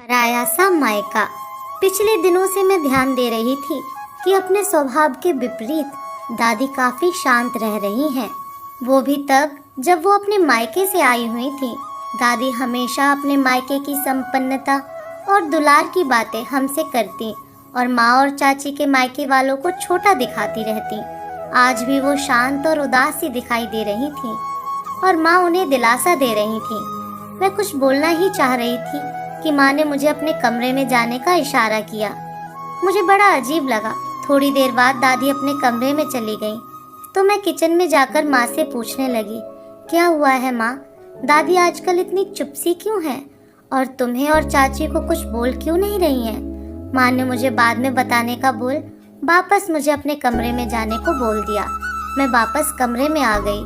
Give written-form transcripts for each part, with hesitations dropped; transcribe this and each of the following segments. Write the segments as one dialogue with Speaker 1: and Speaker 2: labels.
Speaker 1: पराया सा मायका। पिछले दिनों से मैं ध्यान दे रही थी कि अपने स्वभाव के विपरीत दादी काफी शांत रह रही हैं। वो भी तब जब वो अपने मायके से आई हुई थी। दादी हमेशा अपने मायके की संपन्नता और दुलार की बातें हमसे करती और माँ और चाची के मायके वालों को छोटा दिखाती रहती। आज भी वो शांत और उदास सी दिखाई दे रही थी और माँ उन्हें दिलासा दे रही थी। मैं कुछ बोलना ही चाह रही थी कि माँ ने मुझे अपने कमरे में जाने का इशारा किया। मुझे बड़ा अजीब लगा। थोड़ी देर बाद दादी अपने कमरे में चली गई तो मैं किचन में जाकर माँ से पूछने लगी, क्या हुआ है माँ? दादी आजकल इतनी चुप सी क्यों है और तुम्हें और चाची को कुछ बोल क्यों नहीं रही हैं? माँ ने मुझे बाद में बताने का बोल वापस मुझे अपने कमरे में जाने को बोल दिया। मैं वापस कमरे में आ गई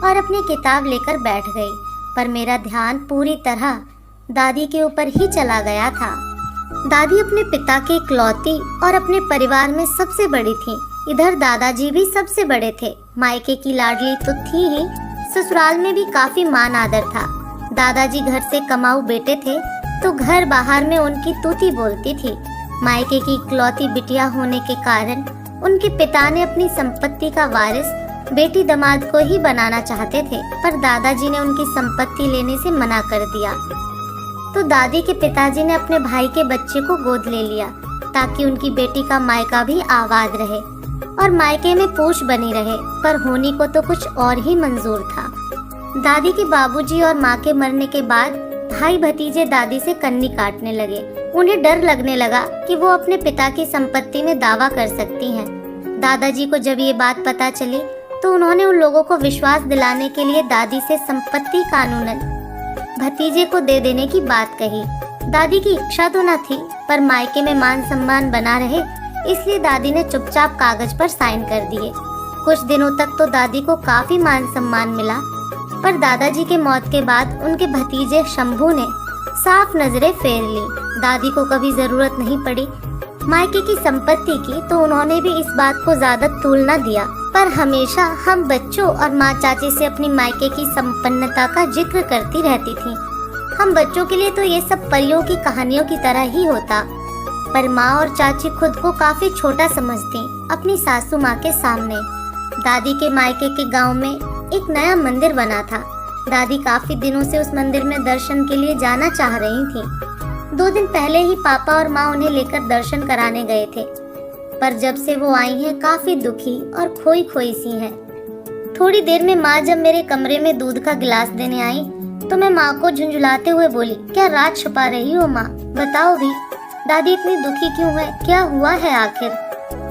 Speaker 1: और अपनी किताब लेकर बैठ गई, पर मेरा ध्यान पूरी तरह दादी के ऊपर ही चला गया था। दादी अपने पिता की इकलौती और अपने परिवार में सबसे बड़ी थी। इधर दादाजी भी सबसे बड़े थे। मायके की लाडली तो थी ही, ससुराल में भी काफी मान आदर था। दादाजी घर से कमाऊ बेटे थे तो घर बाहर में उनकी तूती बोलती थी। मायके की इकलौती बिटिया होने के कारण उनके पिता ने अपनी संपत्ति का वारिस बेटी दामाद को ही बनाना चाहते थे, पर दादाजी ने उनकी संपत्ति लेने से मना कर दिया। तो दादी के पिताजी ने अपने भाई के बच्चे को गोद ले लिया ताकि उनकी बेटी का मायका भी आबाद रहे और मायके में पूछ बनी रहे, पर होनी को तो कुछ और ही मंजूर था। दादी के बाबूजी और माँ के मरने के बाद भाई भतीजे दादी से कन्नी काटने लगे। उन्हें डर लगने लगा कि वो अपने पिता की संपत्ति में दावा कर सकती हैं। दादाजी को जब ये बात पता चली तो उन्होंने उन लोगों को विश्वास दिलाने के लिए दादी से संपत्ति कानूनन भतीजे को दे देने की बात कही। दादी की इच्छा तो न थी, पर मायके में मान सम्मान बना रहे इसलिए दादी ने चुपचाप कागज पर साइन कर दिए। कुछ दिनों तक तो दादी को काफी मान सम्मान मिला, पर दादाजी के मौत के बाद उनके भतीजे शंभू ने साफ नजरें फेर ली। दादी को कभी जरूरत नहीं पड़ी मायके की संपत्ति की, तो उन्होंने भी इस बात को ज्यादा तूल न दिया, पर हमेशा हम बच्चों और माँ चाची से अपनी मायके की संपन्नता का जिक्र करती रहती थी। हम बच्चों के लिए तो ये सब परियों की कहानियों की तरह ही होता, पर माँ और चाची खुद को काफी छोटा समझती अपनी सासू माँ के सामने। दादी के मायके के गांव में एक नया मंदिर बना था। दादी काफी दिनों से उस मंदिर में दर्शन के लिए जाना चाह रही थी। 2 दिन पहले ही पापा और माँ उन्हें लेकर दर्शन कराने गए थे, पर जब से वो आई हैं काफी दुखी और खोई खोई सी हैं। थोड़ी देर में माँ जब मेरे कमरे में दूध का गिलास देने आई तो मैं माँ को झुंझुलाते हुए बोली, क्या राज छुपा रही हो माँ? बताओ भी, दादी इतनी दुखी क्यों है? क्या हुआ है आखिर?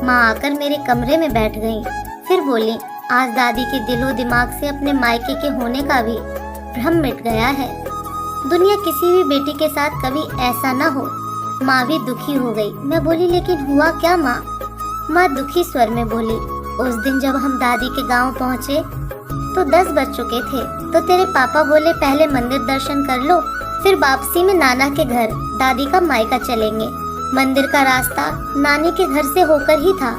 Speaker 1: माँ आकर मेरे कमरे में बैठ गई, फिर बोली, आज दादी के दिलो दिमाग से अपने मायके के होने का भी भ्रम मिट गया है। दुनिया किसी भी बेटी के साथ कभी ऐसा न हो। माँ भी दुखी हो गई। मैं बोली, लेकिन हुआ क्या माँ? माँ दुखी स्वर में बोली, उस दिन जब हम दादी के गांव पहुँचे तो 10 बज चुके थे, तो तेरे पापा बोले पहले मंदिर दर्शन कर लो, फिर वापसी में नाना के घर दादी का मायका चलेंगे। मंदिर का रास्ता नानी के घर से होकर ही था।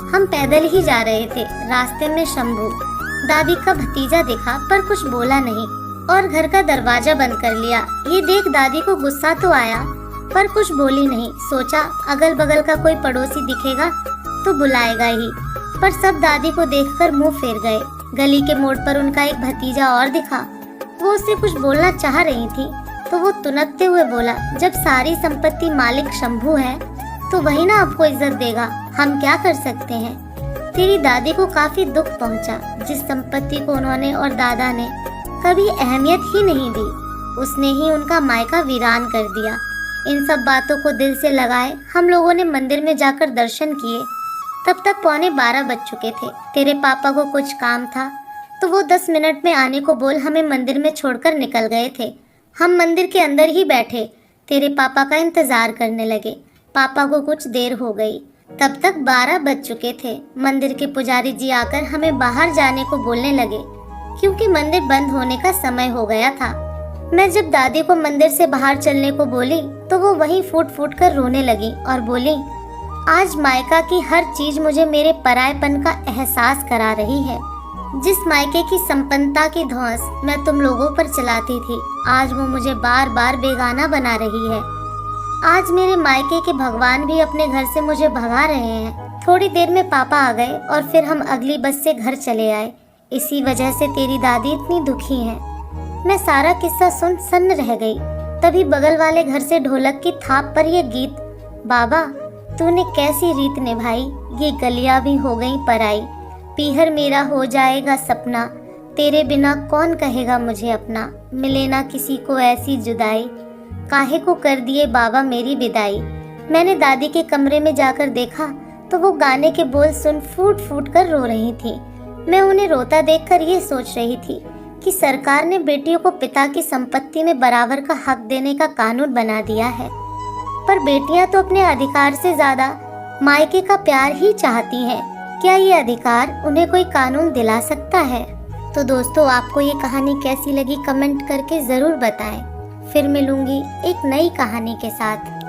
Speaker 1: हम पैदल ही जा रहे थे। रास्ते में शंभू दादी का भतीजा दिखा, पर कुछ बोला नहीं और घर का दरवाजा बंद कर लिया। ये देख दादी को गुस्सा तो आया, पर कुछ बोली नहीं। सोचा अगल बगल का कोई पड़ोसी दिखेगा तो बुलाएगा ही, पर सब दादी को देखकर मुंह फेर गए। गली के मोड़ पर उनका एक भतीजा और दिखा। वो उससे कुछ बोलना चाह रही थी तो वो तुनकते हुए बोला, जब सारी संपत्ति मालिक शंभू है तो वही ना आपको इज्जत देगा, हम क्या कर सकते हैं। तेरी दादी को काफी दुख पहुंचा, जिस संपत्ति को उन्होंने और दादा ने कभी अहमियत ही नहीं दी, उसने ही उनका मायका वीरान कर दिया। इन सब बातों को दिल से लगाए हम लोगों ने मंदिर में जाकर दर्शन किए। तब तक 11:15 बज चुके थे। तेरे पापा को कुछ काम था तो वो 10 मिनट में आने को बोल हमें मंदिर में छोड़कर निकल गए थे। हम मंदिर के अंदर ही बैठे तेरे पापा का इंतजार करने लगे। पापा को कुछ देर हो गई। तब तक 12 बज चुके थे। मंदिर के पुजारी जी आकर हमें बाहर जाने को बोलने लगे क्योंकि मंदिर बंद होने का समय हो गया था। मैं जब दादी को मंदिर से बाहर चलने को बोली तो वो वहीं फूट फूट कर रोने लगी और बोली, आज मायका की हर चीज मुझे मेरे परायपन का एहसास करा रही है। जिस मायके की संपन्नता की धौंस मैं तुम लोगों पर चलाती थी, आज वो मुझे बार बार बेगाना बना रही है। आज मेरे मायके के भगवान भी अपने घर से मुझे भगा रहे हैं। थोड़ी देर में पापा आ गए और फिर हम अगली बस से घर चले आए। इसी वजह से तेरी दादी इतनी दुखी है। मैं सारा किस्सा सुन सन्न रह गई। तभी बगल वाले घर से ढोलक की थाप पर यह गीत, बाबा तूने कैसी रीत निभाई, ये गलियां भी हो गई पराई, पीहर मेरा हो जाएगा सपना, तेरे बिना कौन कहेगा मुझे अपना, मिले ना किसी को ऐसी जुदाई, काहे को कर दिए बाबा मेरी विदाई। मैंने दादी के कमरे में जाकर देखा तो वो गाने के बोल सुन फूट फूट कर रो रही थी। मैं उन्हें रोता देखकर ये सोच रही थी कि सरकार ने बेटियों को पिता की संपत्ति में बराबर का हक देने का कानून बना दिया है, पर बेटियां तो अपने अधिकार से ज्यादा मायके का प्यार ही चाहती हैं। क्या ये अधिकार उन्हें कोई कानून दिला सकता है? तो दोस्तों, आपको ये कहानी कैसी लगी कमेंट करके जरूर बताएं। फिर मिलूंगी एक नई कहानी के साथ।